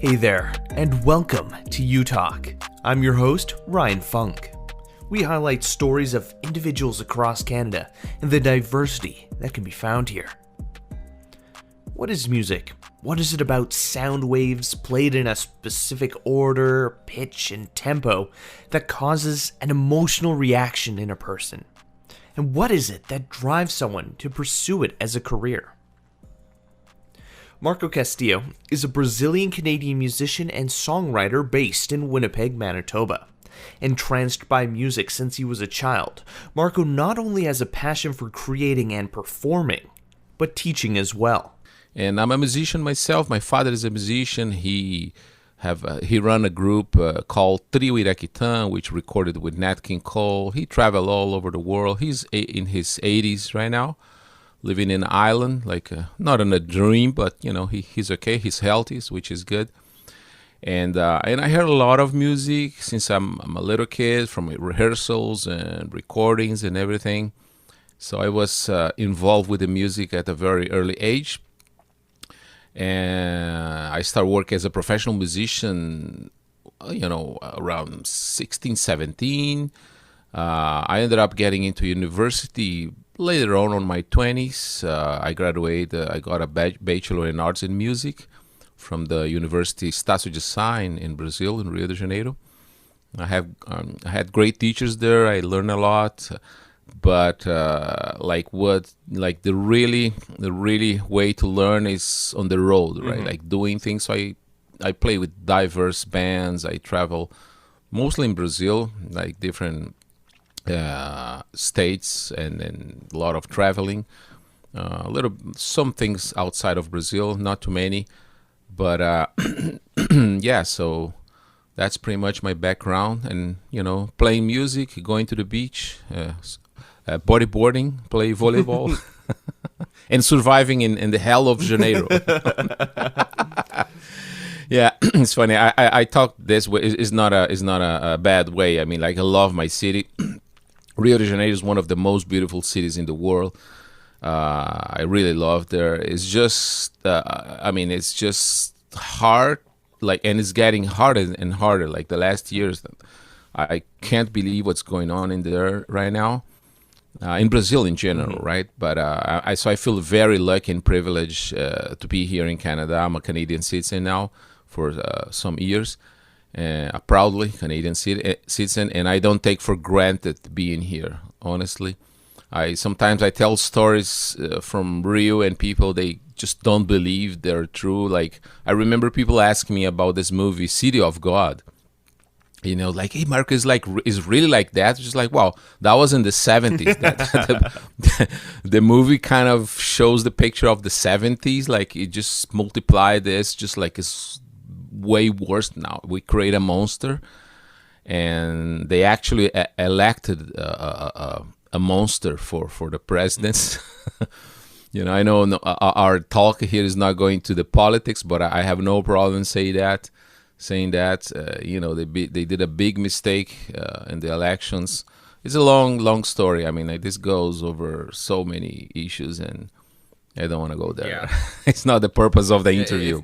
Hey there, and welcome to You Talk. I'm your host, Ryan Funk. We highlight stories of individuals across Canada and the diversity that can be found here. What is music? What is it about sound waves played in a specific order, pitch, and tempo that causes an emotional reaction in a person? And what is it that drives someone to pursue it as a career? Marco Castillo is a Brazilian-Canadian musician and songwriter based in Winnipeg, Manitoba. Entranced by music since he was a child, Marco not only has a passion for creating and performing, but teaching as well. And I'm a musician myself. My father is a musician. He run a group called Trio Iraquitã, which recorded with Nat King Cole. He traveled all over the world. He's in his 80s right now, living in Ireland, not in a dream, but he's okay. He's healthy, which is good. And I heard a lot of music since I'm a little kid, from rehearsals and recordings and everything. So I was involved with the music at a very early age. And I started working as a professional musician, around 16, 17. I ended up getting into university later on my 20s. I graduated, I got a bachelor in arts and music from the University Estácio de Sá in Brazil, in Rio de Janeiro. I had great teachers there. I learned a lot. But the really way to learn is on the road, right? Like doing things. So I play with diverse bands. I travel mostly in Brazil, like different states, and a lot of traveling. Some things outside of Brazil, not too many, but yeah. So that's pretty much my background, and playing music, going to the beach. Bodyboarding, play volleyball, and surviving in the hell of Janeiro. Yeah, it's funny. I talk this way. It's not a bad way. I mean, I love my city. Rio de Janeiro is one of the most beautiful cities in the world. I really love there. It's just, it's just hard. And it's getting harder and harder. Like the last years, I can't believe what's going on in there right now. In Brazil in general, right? But so I feel very lucky and privileged to be here in Canada. I'm a Canadian citizen now for some years, a proudly Canadian citizen, and I don't take for granted being here, honestly. Sometimes I tell stories from Rio, and people, they just don't believe they're true. Like, I remember people asking me about this movie, City of God. Hey, Marco, is really like that? Just like, wow, that was in the 70s. The movie kind of shows the picture of the 70s. Like, it just multiplied this, just like it's way worse now. We create a monster, and they actually elected a monster for the presidents. I know our talk here is not going to the politics, but I have no problem saying that they did a big mistake in the elections. It's a long story. I mean, this goes over so many issues, and I don't want to go there. Yeah. It's not the purpose of the interview.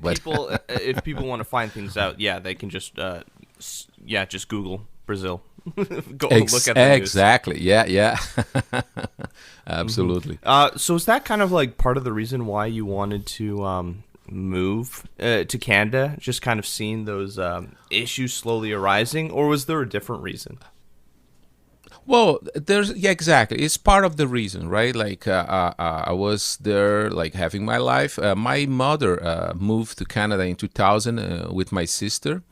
If people want to find things out, they can just just Google Brazil. Go look at the news. Exactly. Yeah. Absolutely. So is that kind of like part of the reason why you wanted to move to Canada, just kind of seeing those issues slowly arising, or was there a different reason? Well, exactly. It's part of the reason, right? I was there, having my life. My mother moved to Canada in 2000 with my sister,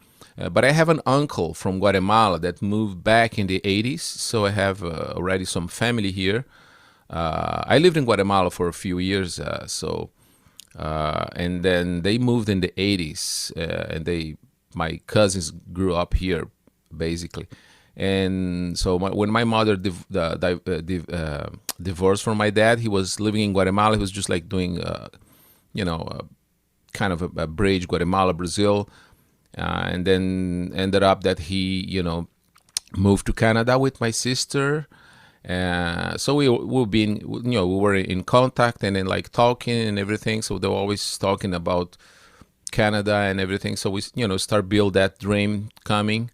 but I have an uncle from Guatemala that moved back in the 80s, so I have already some family here. I lived in Guatemala for a few years, and then they moved in the 80s, and my cousins grew up here, basically. And so when my mother divorced from my dad, he was living in Guatemala. He was just doing, kind of a bridge, Guatemala, Brazil. And then ended up that he, moved to Canada with my sister. So we were in contact and then talking and everything. So they were always talking about Canada and everything. So we, start build that dream coming.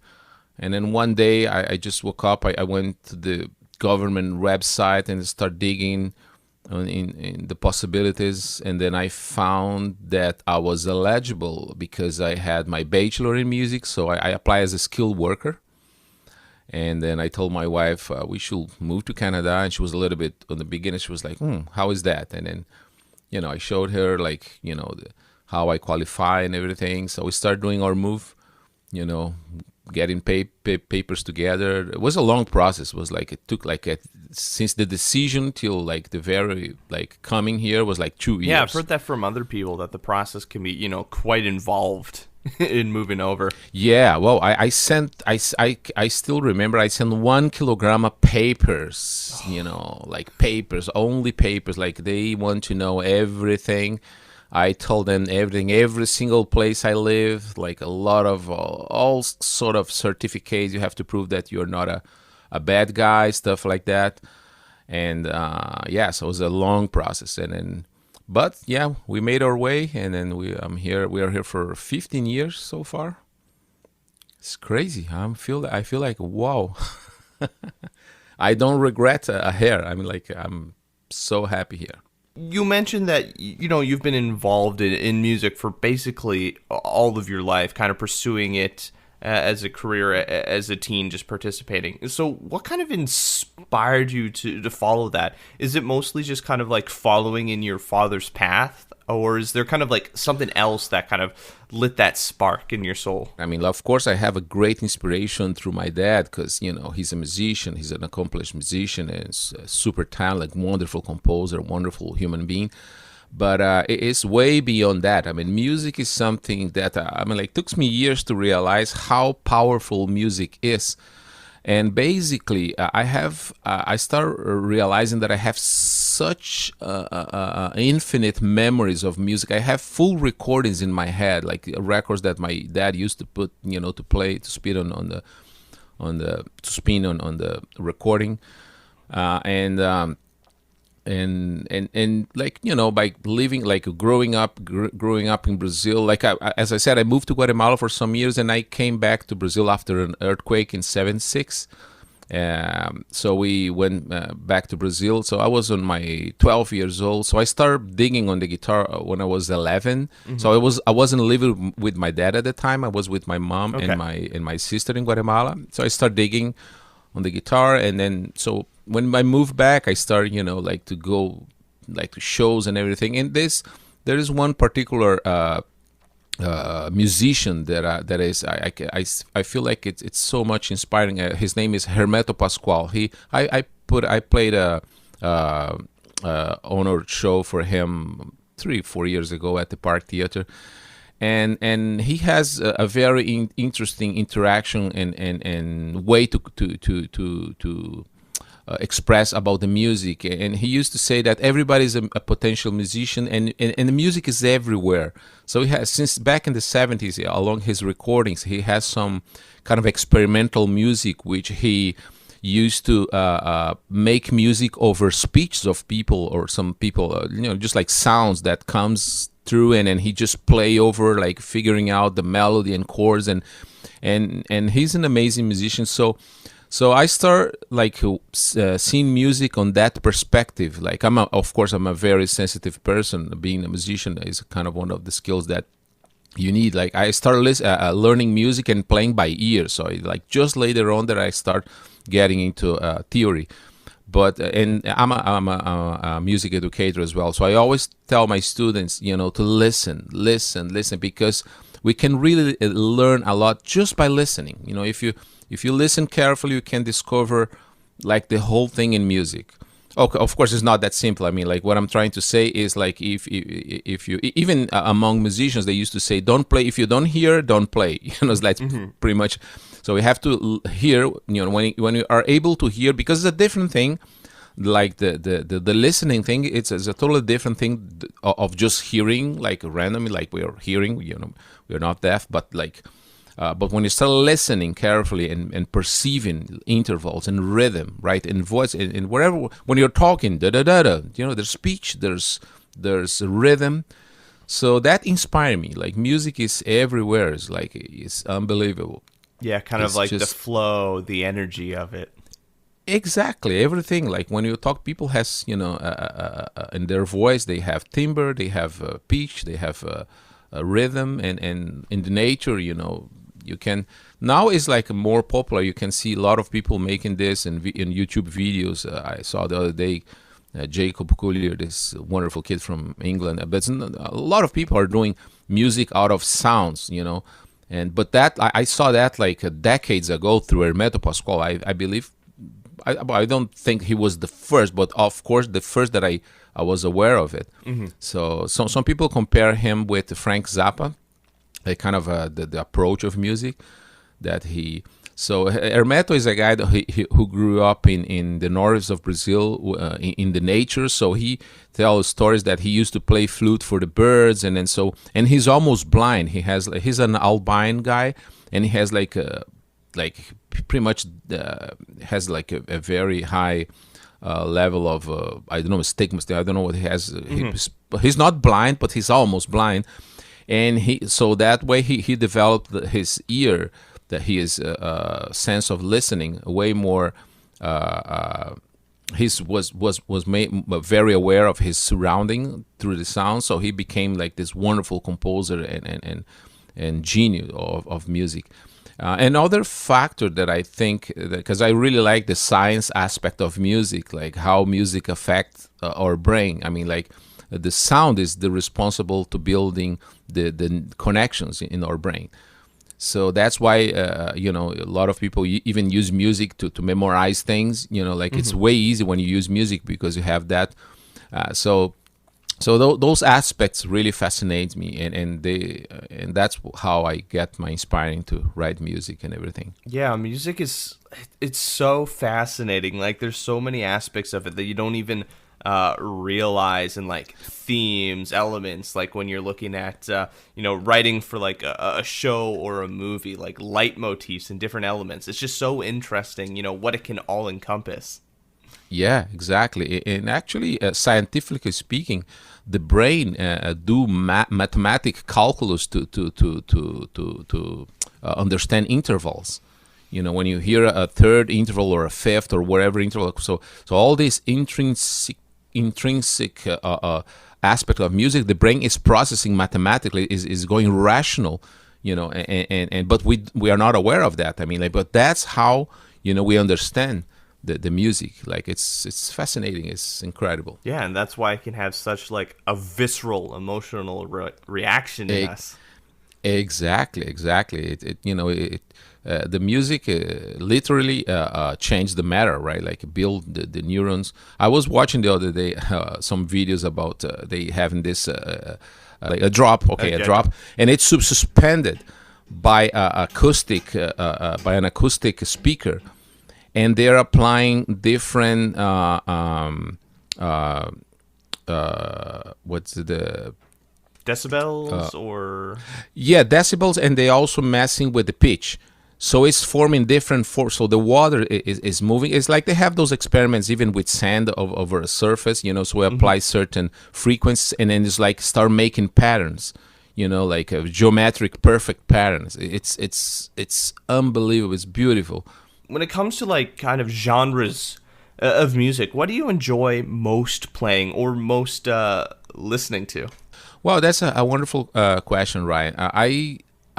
And then one day I just woke up. I went to the government website and start digging in the possibilities. And then I found that I was eligible because I had my bachelor in music. So I applied as a skilled worker. And then I told my wife we should move to Canada. And she was a little bit, in the beginning, she was like, how is that? And then, I showed her like, how I qualify and everything. So we started doing our move, getting papers together. It was a long process. It was like, it took like, since the decision till like the very, like coming here was like 2 years. Yeah, I've heard that from other people, that the process can be, quite involved in moving over. Yeah, well, I still remember I sent 1 kilogram of papers, like papers, only papers, like they want to know everything. I told them everything, every single place I live, like a lot of all sort of certificates. You have to prove that you're not a bad guy, stuff like that. And so it was a long process. But yeah, we made our way, and then we are here for 15 years so far. It's crazy. I feel like wow. I don't regret a hair. I mean, like, I'm so happy here. You mentioned that, you've been involved in music for basically all of your life, kind of pursuing it as a career, as a teen, just participating. So what kind of inspired you to follow that? Is it mostly just kind of like following in your father's path? Or is there kind of like something else that kind of lit that spark in your soul? I mean, of course, I have a great inspiration through my dad because, he's a musician. He's an accomplished musician and super talented, wonderful composer, wonderful human being. But it is way beyond that. I mean, music is something that, took me years to realize how powerful music is. And basically, I started realizing that I have such infinite memories of music. I have full recordings in my head, like records that my dad used to put, to play, to spin on the recording, and like, by living, like growing up in Brazil, like as I said, I moved to Guatemala for some years, and I came back to Brazil after an earthquake in '76. So we went back to Brazil. So I was on my 12 years old. So I started digging on the guitar when I was 11. Mm-hmm. So I wasn't living with my dad at the time. I was with my mom and my sister in Guatemala. So I started digging on the guitar, and then so when I moved back, I started, like to go like to shows and everything. And there is one particular musician that is I feel like it's so much inspiring. His name is Hermeto Pascoal. I played a honored show for him 3-4 years ago at the Park Theater. And he has a very interesting interaction and way to express about the music. And he used to say that everybody's a potential musician, and the music is everywhere. So he has, since back in the 70s, along his recordings, he has some kind of experimental music, which he used to make music over speeches of people, or some people, just like sounds that comes through, and then he just play over, like figuring out the melody and chords, and he's an amazing musician. So I start like seeing music on that perspective. Like of course I'm a very sensitive person. Being a musician is kind of one of the skills that you need. Like I started learning music and playing by ear. So like just later on that I start getting into theory. But and I'm a music educator as well. So I always tell my students, to listen, because we can really learn a lot just by listening. If you listen carefully, you can discover like the whole thing in music. Okay, of course, it's not that simple. I mean, like what I'm trying to say is like if you even among musicians, they used to say, don't play if you don't hear, don't play. It's like pretty much. So we have to hear. When you are able to hear, because it's a different thing. Like the listening thing, it's a totally different thing of just hearing, like randomly, like we're hearing. We're not deaf, but like. But when you start listening carefully and perceiving intervals and rhythm, right, and voice, and wherever, when you're talking, there's speech, there's rhythm. So that inspired me. Like music is everywhere. It's unbelievable. Yeah, kind of It's like the just flow, the energy of it. exactly everything. Like when you talk, people has in their voice they have timbre, they have pitch, they have rhythm, and in the nature, you can now is like more popular. You can see a lot of people making this in YouTube videos. I saw the other day. Jacob Collier, this wonderful kid from England, but a lot of people are doing music out of sounds, and but that I saw that like decades ago through Hermeto Pascoal. I believe I don't think he was the first, but of course the first that I was aware of it. So some people compare him with Frank Zappa, like kind of the approach of music that he. So Hermeto is a guy that who grew up in the north of Brazil in the nature. So he tells stories that he used to play flute for the birds, and then and he's almost blind. He's an albino guy, and he has like pretty much has like a very high level of I don't know, stigma. I don't know what he has. He's not blind, but he's almost blind, and so that way he developed his ear, that he is sense of listening way more. He was made very aware of his surrounding through the sound, so he became like this wonderful composer and genius of music. Another factor that I think, because I really like the science aspect of music, like how music affects our brain. I mean, like the sound is the responsible to building the connections in our brain. So that's why a lot of people even use music to memorize things. Like it's way easy when you use music because you have that. Those aspects really fascinate me, and that's how I get my inspiring to write music and everything. Yeah, music it's so fascinating. Like there's so many aspects of it that you don't even realize, and like themes, elements, like when you're looking at writing for like a show or a movie, like leitmotifs and different elements. It's just so interesting, what it can all encompass. Yeah, exactly. And actually, scientifically speaking, the brain do mathematic calculus to understand intervals. When you hear a third interval or a fifth or whatever interval, so all this intrinsic aspect of music, the brain is processing mathematically, is going rational, but we are not aware of that. I mean, but that's how we understand the music. Like it's fascinating, it's incredible. Yeah, and that's why it can have such like a visceral emotional reaction in us. Exactly. The music literally changed the matter, right? Like build the neurons. I was watching the other day some videos about they having this like a drop, a drop, and it's suspended by an acoustic speaker, and they're applying different what's the decibels or decibels, and they also messing with the pitch. So it's forming different force. So the water is moving. It's like they have those experiments even with sand over a surface, so we apply certain frequencies, and then it's like start making patterns, like geometric perfect patterns. It's unbelievable. It's beautiful. When it comes to like kind of genres of music, what do you enjoy most playing or most listening to? Well, that's a wonderful question, Ryan.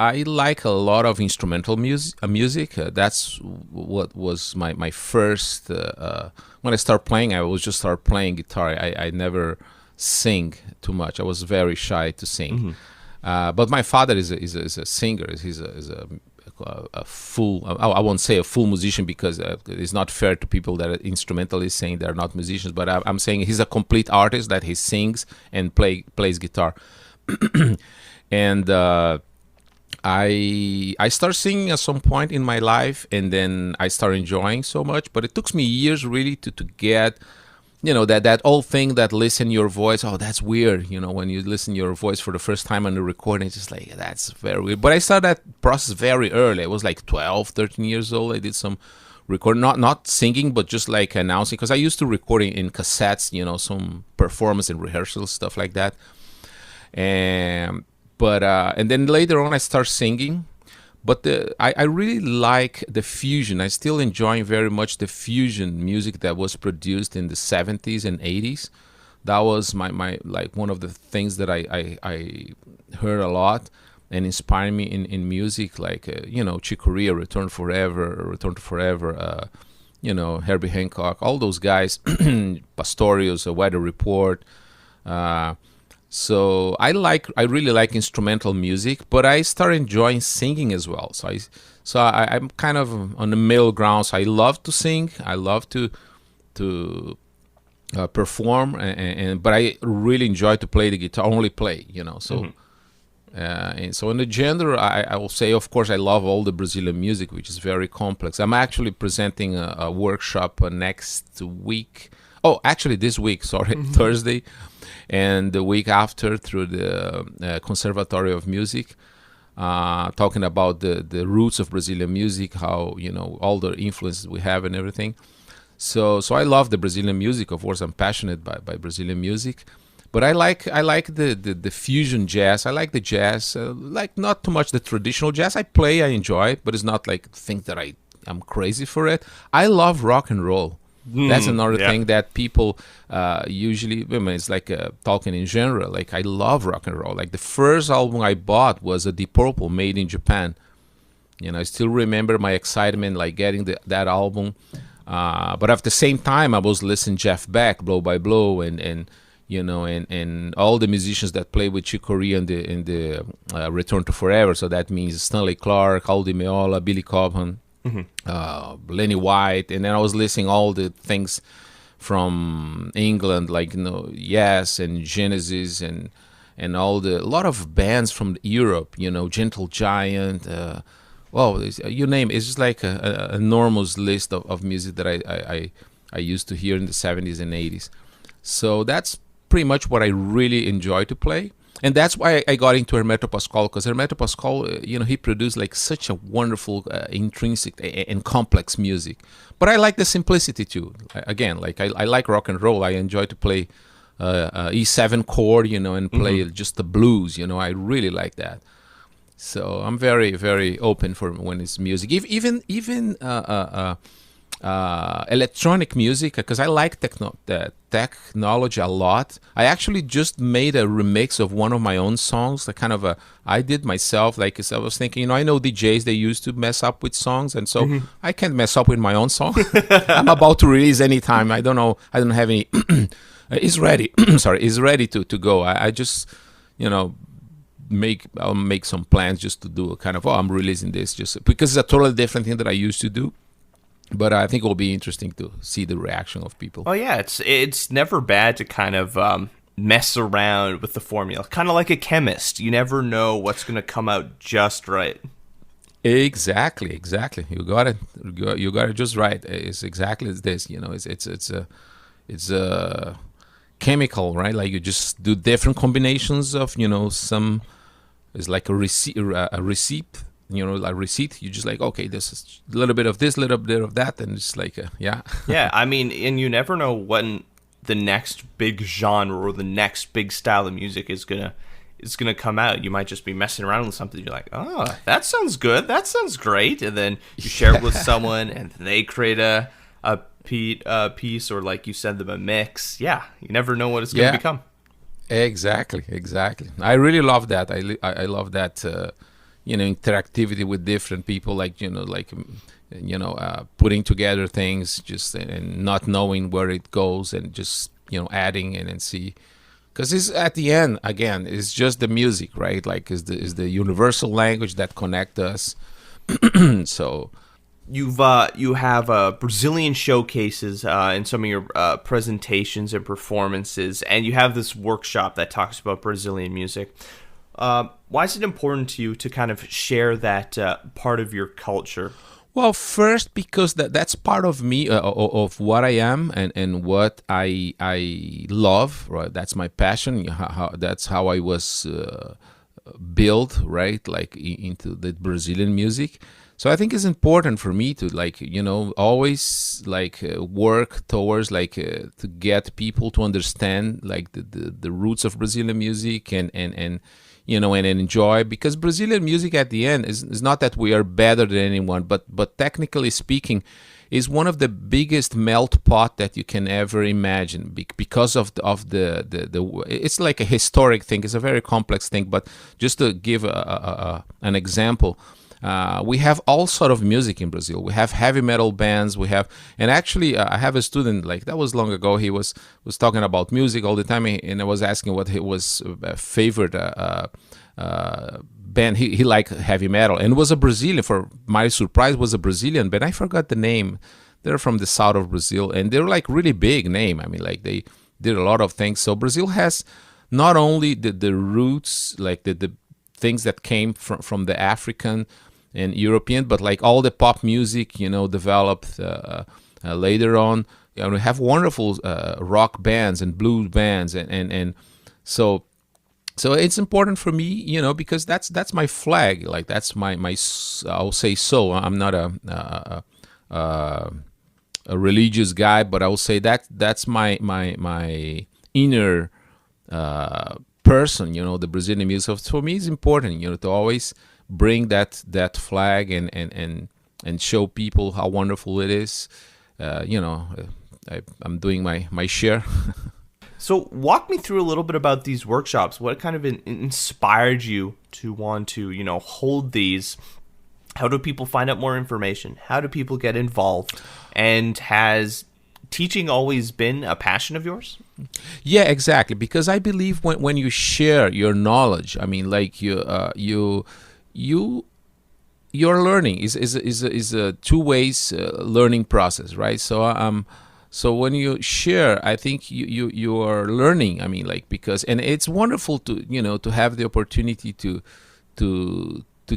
I like a lot of instrumental music. That's what was my first. When I start playing, I was just start playing guitar. I never sing too much. I was very shy to sing. But my father is a singer. He's a full. I won't say a full musician because it's not fair to people that are instrumentalists saying they're not musicians. But I'm saying he's a complete artist that he sings and plays guitar. And I started singing at some point in my life, and then I started enjoying so much. But it took me years really to get, that old thing that listen your voice. Oh, that's weird. When you listen your voice for the first time on the recording, it's just like, that's very weird. But I started that process very early. I was like 12, 13 years old. I did some recording, not singing, but just like announcing, because I used to recording in cassettes, some performance and rehearsal stuff like that. and and then later on I start singing. But I really like the fusion. I still enjoy very much the fusion music that was produced in the 70s and 80s. That was my like one of the things that I heard a lot and inspired me in music, like Chick Corea, Return to Forever, Herbie Hancock, all those guys, Pastorius, A Weather Report. So I really like instrumental music, but I started enjoying singing as well. I'm kind of on the middle ground. So I love to sing. I love to perform, but I really enjoy to play the guitar. Only play, So and so in the genre, I will say, of course, I love all the Brazilian music, which is very complex. I'm actually presenting a workshop next week. Oh, actually this week, sorry, Thursday. And the week after through the Conservatory of Music, talking about the roots of Brazilian music, how, all the influences we have and everything. So I love the Brazilian music. Of course, I'm passionate by Brazilian music. But I like the fusion jazz. I like the jazz, like not too much the traditional jazz. I enjoy it, but it's not like think that I'm crazy for it. I love rock and roll. That's another thing that people usually, it's like talking in genre. Like I love rock and roll. Like the first album I bought was a Deep Purple, made in Japan. I still remember my excitement, like getting that album. But at the same time, I was listening Jeff Beck, Blow by Blow, and all the musicians that play with Chick Corea in the Return to Forever. So that means Stanley Clarke, Aldi Meola, Billy Cobham. Lenny White, and then I was listening all the things from England, like Yes and Genesis, and a lot of bands from Europe, Gentle Giant. You name it. It's just like a enormous list of music that I used to hear in the 70s and 80s. So that's pretty much what I really enjoy to play. And that's why I got into Hermeto Pascoal, because Hermeto Pascoal, he produced like such a wonderful, intrinsic and complex music. But I like the simplicity too. Again, like I like rock and roll. I enjoy to play E7 chord, and play just the blues. I really like that. So I'm very, very open for when it's music. Even electronic music, because I like technology a lot. I actually just made a remix of one of my own songs, I did myself. Like I was thinking, I know DJs, they used to mess up with songs, and so I can't mess up with my own song. I'm about to release anytime. I don't know, I don't have any it's ready. Sorry, it's ready to go. I just I'll make some plans just to do I'm releasing this, just because it's a totally different thing that I used to do. But I think it will be interesting to see the reaction of people. Oh yeah, it's never bad to kind of mess around with the formula, kind of like a chemist. You never know what's going to come out just right. Exactly. You got it. You got it just right. It's exactly this. It's a chemical, right? Like you just do different combinations of some. It's like a receipt. A receipt, you just like, okay, this is a little bit of this, little bit of that, and it's like, yeah. Yeah, I mean, and you never know when the next big genre or the next big style of music is gonna come out. You might just be messing around with something, you're like, oh, that sounds good, that sounds great, and then you share it with someone, and they create a piece, or like you send them a mix. Yeah, you never know what it's gonna become. Exactly. I really love that. I love that. Interactivity with different people, putting together things just and not knowing where it goes, and just adding and then see, because it's at the end, again, it's just the music, right? Like is the universal language that connect us. So you have Brazilian showcases in some of your presentations and performances, and you have this workshop that talks about Brazilian music. Why is it important to you to kind of share that part of your culture? Well, first, because that's part of me, of what I am and what I love, right? That's my passion. That's how I was built, right? Like into the Brazilian music. So I think it's important for me to always work towards to get people to understand the roots of Brazilian music and and enjoy, because Brazilian music at the end is not that we are better than anyone, but technically speaking, is one of the biggest melt pot that you can ever imagine, because of the it's like a historic thing. It's a very complex thing, but just to give an example, we have all sort of music in Brazil. We have heavy metal bands. And actually, I have a student, that was long ago. He was talking about music all the time, and I was asking what his favorite band. He liked heavy metal, and was a Brazilian. For my surprise, was a Brazilian band. I forgot the name. They're from the south of Brazil, and they're really big name. I mean, they did a lot of things. So Brazil has not only the roots, the things that came from the African and European, but all the pop music, developed later on. We have wonderful rock bands and blues bands, and so it's important for me, because that's my flag. That's my I'll say so. I'm not a religious guy, but I will say that's my inner person. The Brazilian music. So for me, it's important, to always bring that flag and show people how wonderful it is. I'm doing my share. So walk me through a little bit about these workshops. What kind of inspired you to want to, hold these? How do people find out more information? How do people get involved? And has teaching always been a passion of yours? Yeah, exactly. Because I believe when you share your knowledge, I mean, your learning is a two ways learning process, right? So when you share, I think you are learning. I mean, because, and it's wonderful to have the opportunity to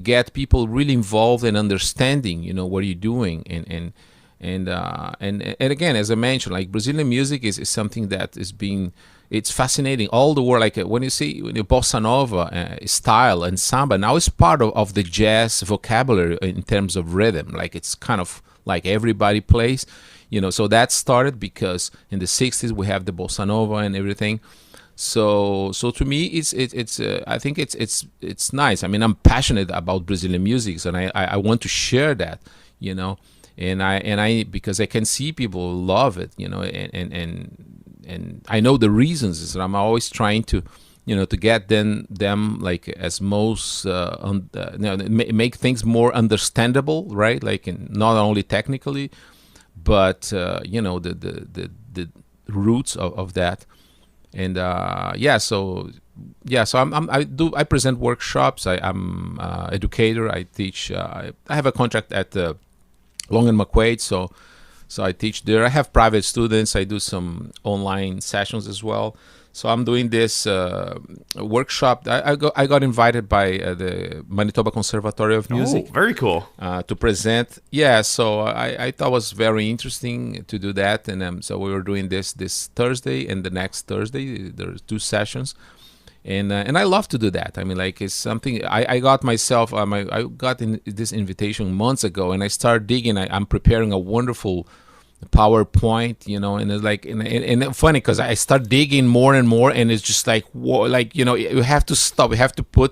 get people really involved and understanding what you're doing, and again, as I mentioned, Brazilian music is something that is it's fascinating all the world. When you see the bossa nova style and samba now is part of the jazz vocabulary in terms of rhythm. It's kind of everybody plays. So that started because in the 60s we have the bossa nova and everything. So to me, it's I think it's nice. I mean, I'm passionate about Brazilian music, and I want to share that, and I because I can see people love it, and I know the reasons. Is that I'm always trying to, to get them as most make things more understandable, right? Not only technically, but the roots of that. And so I present workshops. I'm educator. I teach. I have a contract at Long and McQuaid, so I teach there. I have private students. I do some online sessions as well. So I'm doing this workshop. I got invited by the Manitoba Conservatory of Music. Oh, very cool. To present. Yeah, so I thought it was very interesting to do that. And so we were doing this Thursday and the next Thursday. There's 2 sessions. And I love to do that. I mean, it's something I got myself. I got this invitation months ago, and I started digging. I'm preparing a wonderful PowerPoint, and it's and funny because I start digging more and more, and it's just you have to stop. You have to put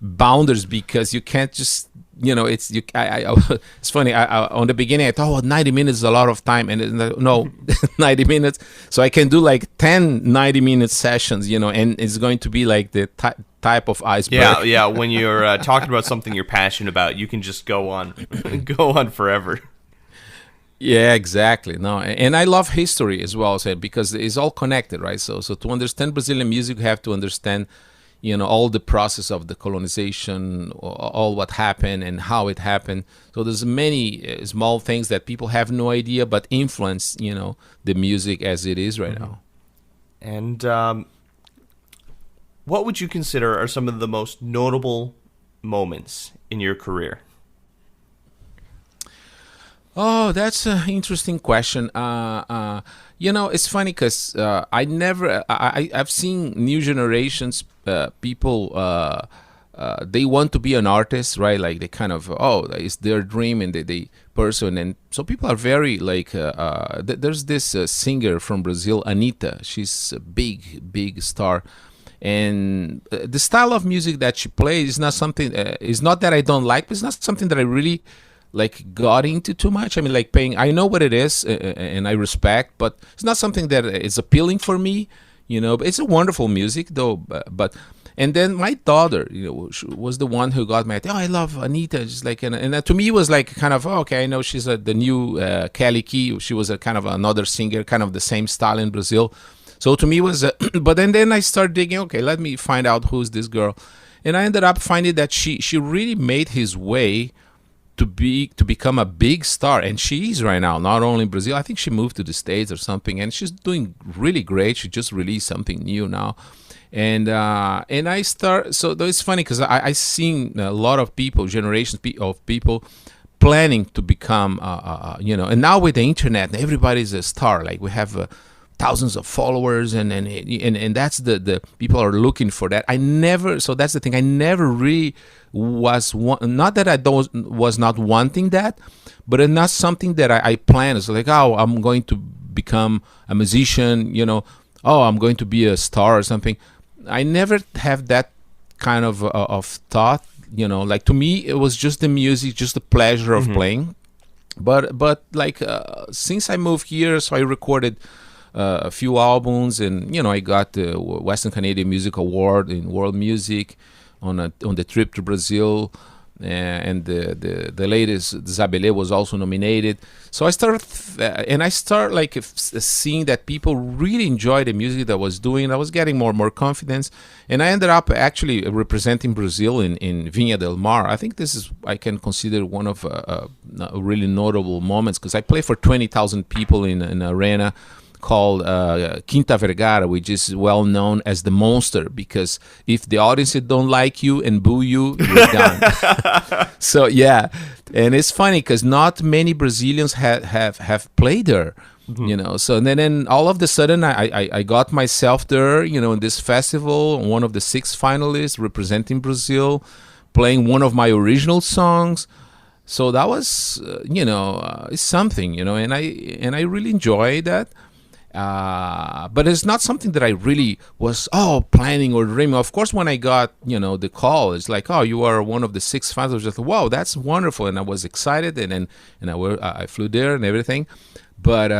boundaries, because you can't just it's funny. On the beginning I thought 90 minutes is a lot of time, and no, 90 minutes. So I can do 10 90-minute sessions, and it's going to be the type of iceberg. Yeah. When you're talking about something you're passionate about, you can just go on forever. Yeah, exactly. No, and I love history as well, because it's all connected, right? So to understand Brazilian music, you have to understand, all the process of the colonization, all what happened and how it happened. So there's many small things that people have no idea, but influence, the music as it is right now. And what would you consider are some of the most notable moments in your career? Oh, that's an interesting question. It's funny because I've seen new generations people they want to be an artist, right? Like they kind of, it's their dream, and they pursue. And so people are very like, there's this singer from Brazil, Anitta. She's a big star. And the style of music that she plays is not something, it's not that I don't like, but it's not something that I really like got into too much. I mean, like paying, I know what it is, and I respect, but it's not something that is appealing for me, but it's a wonderful music though, but and then my daughter, was the one who got me. Oh, I love Anita. Just like, and to me, it was like kind of, okay, I know she's the new Kelly Key. She was a kind of another singer, kind of the same style in Brazil. So to me, it was, but then I started digging. Okay, let me find out who's this girl, and I ended up finding that she really made his way to become a big star, and she is right now. Not only in Brazil, I think she moved to the States or something, and she's doing really great. She just released something new now. And I start, so it's funny because I seen a lot of people, generations of people planning to become, and now with the internet, everybody's a star. Like we have thousands of followers, and that's the people are looking for that. So that's the thing. I never really was not that I was not wanting that, but it's not something that I planned. It's like, oh, I'm going to become a musician, oh, I'm going to be a star or something. I never have that kind of thought, like to me, it was just the music, just the pleasure of playing. But like, since I moved here, so I recorded a few albums, and, I got the Western Canadian Music Award in World Music on the trip to Brazil. And the latest Zabelé was also nominated. So I started like seeing that people really enjoyed the music that I was doing. I was getting more and more confidence, and I ended up actually representing Brazil in Viña del Mar. I think I can consider one of really notable moments, because I played for 20,000 people in an arena called Quinta Vergara, which is well known as the Monster, because if the audience don't like you and boo you, you're done. So yeah, and it's funny because not many Brazilians have played there, So then all of a sudden I got myself there, in this festival, one of the 6 finalists representing Brazil, playing one of my original songs. So that was it's something, and I really enjoy that. But it's not something that I really was planning or dreaming. Of course, when I got the call, it's like, oh, you are one of the 6 fans. I was just, wow, that's wonderful, and I was excited, and I flew there and everything. But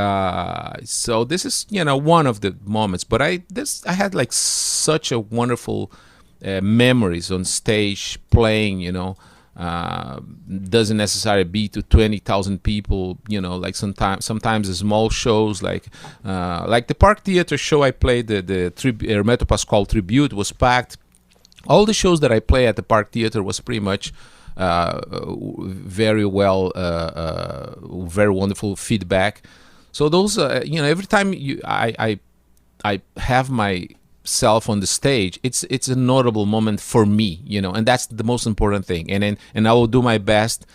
so this is one of the moments. But I had like such a wonderful memories on stage playing. Doesn't necessarily be to 20,000 people, like sometimes the small shows, like the Park Theater show I played, the Hermeto Pascoal tribute was packed. All the shows that I play at the Park Theater was pretty much very well, very wonderful feedback. So those, every time I have myself on the stage, it's a notable moment for me, and that's the most important thing. And I will do my best,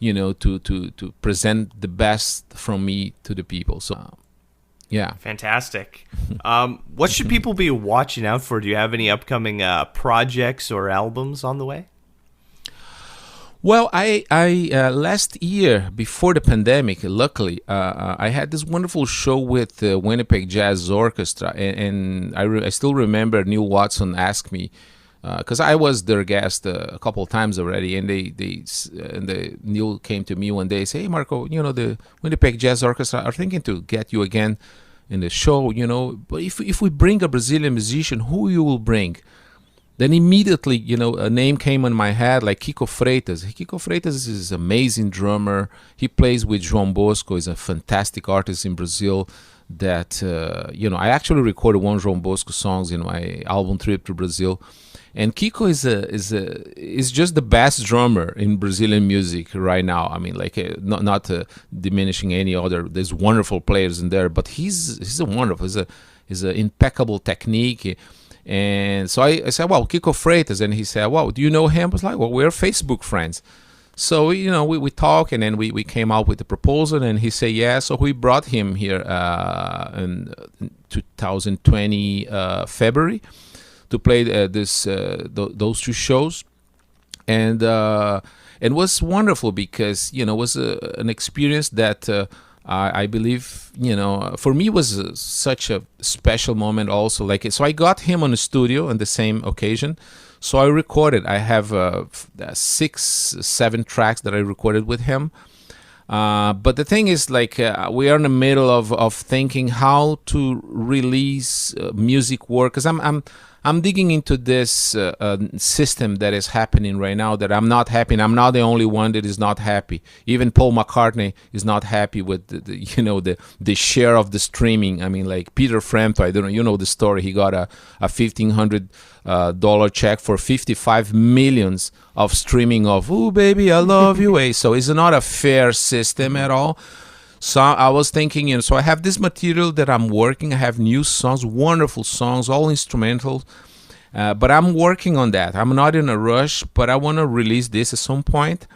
to present the best from me to the people. So, yeah. Fantastic. What should people be watching out for? Do you have any upcoming projects or albums on the way? Well, I last year, before the pandemic, luckily, I had this wonderful show with the Winnipeg Jazz Orchestra, and I still remember Neil Watson asked me, because I was their guest a couple of times already, and Neil came to me one day and said, hey, Marco, the Winnipeg Jazz Orchestra are thinking to get you again in the show, but if we bring a Brazilian musician, who you will bring? Then immediately, a name came in my head, like Kiko Freitas. Kiko Freitas is an amazing drummer. He plays with João Bosco. He's a fantastic artist in Brazil that, I actually recorded one João Bosco songs in my album Trip to Brazil. And Kiko is just the best drummer in Brazilian music right now. I mean, like not diminishing any other. There's wonderful players in there, but he's a wonderful. He's an impeccable technique. And so I said, well, Kiko Freitas. And he said, well, do you know him? I was like, well, we're Facebook friends. So, we talked, and then we came out with the proposal, and he said, yeah. So we brought him here in 2020 February to play those 2 shows. and it was wonderful because it was an experience that I believe for me was such a special moment also. Like, so I got him on the studio on the same occasion, so I recorded. I have 6-7 tracks that I recorded with him. But the thing is, like, we are in the middle of thinking how to release music work, because I'm digging into this system that is happening right now that I'm not happy. And I'm not the only one that is not happy. Even Paul McCartney is not happy with the share of the streaming. I mean, like Peter Frampton, I don't know, you know the story. He got a $1,500 check for 55 millions of streaming of "Ooh Baby I Love You." So it's not a fair system at all. So I was thinking, so I have this material that I'm working. I have new songs, wonderful songs, all instrumental. But I'm working on that. I'm not in a rush, but I want to release this at some point.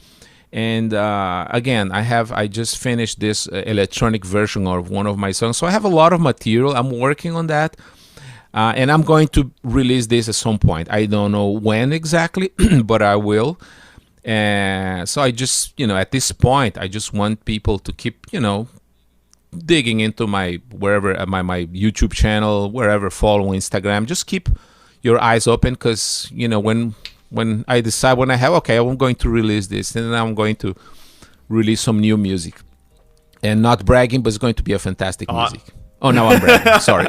And again, I just finished this electronic version of one of my songs. So I have a lot of material. I'm working on that. And I'm going to release this at some point. I don't know when exactly, but I will. So I just, at this point, I just want people to keep, digging into my wherever, my YouTube channel, wherever, follow Instagram. Just keep your eyes open, because when I decide, when I have, okay, I'm going to release this, and then I'm going to release some new music, and not bragging, but it's going to be a fantastic music. Oh, no, I'm bragging. Sorry.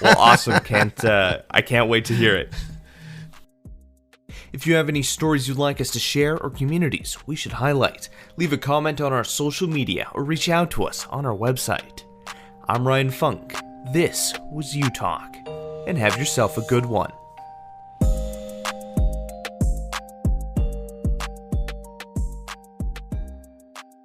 Well, awesome. I can't wait to hear it. If you have any stories you'd like us to share or communities we should highlight, leave a comment on our social media or reach out to us on our website. I'm Ryan Funk. This was You Talk, and have yourself a good one.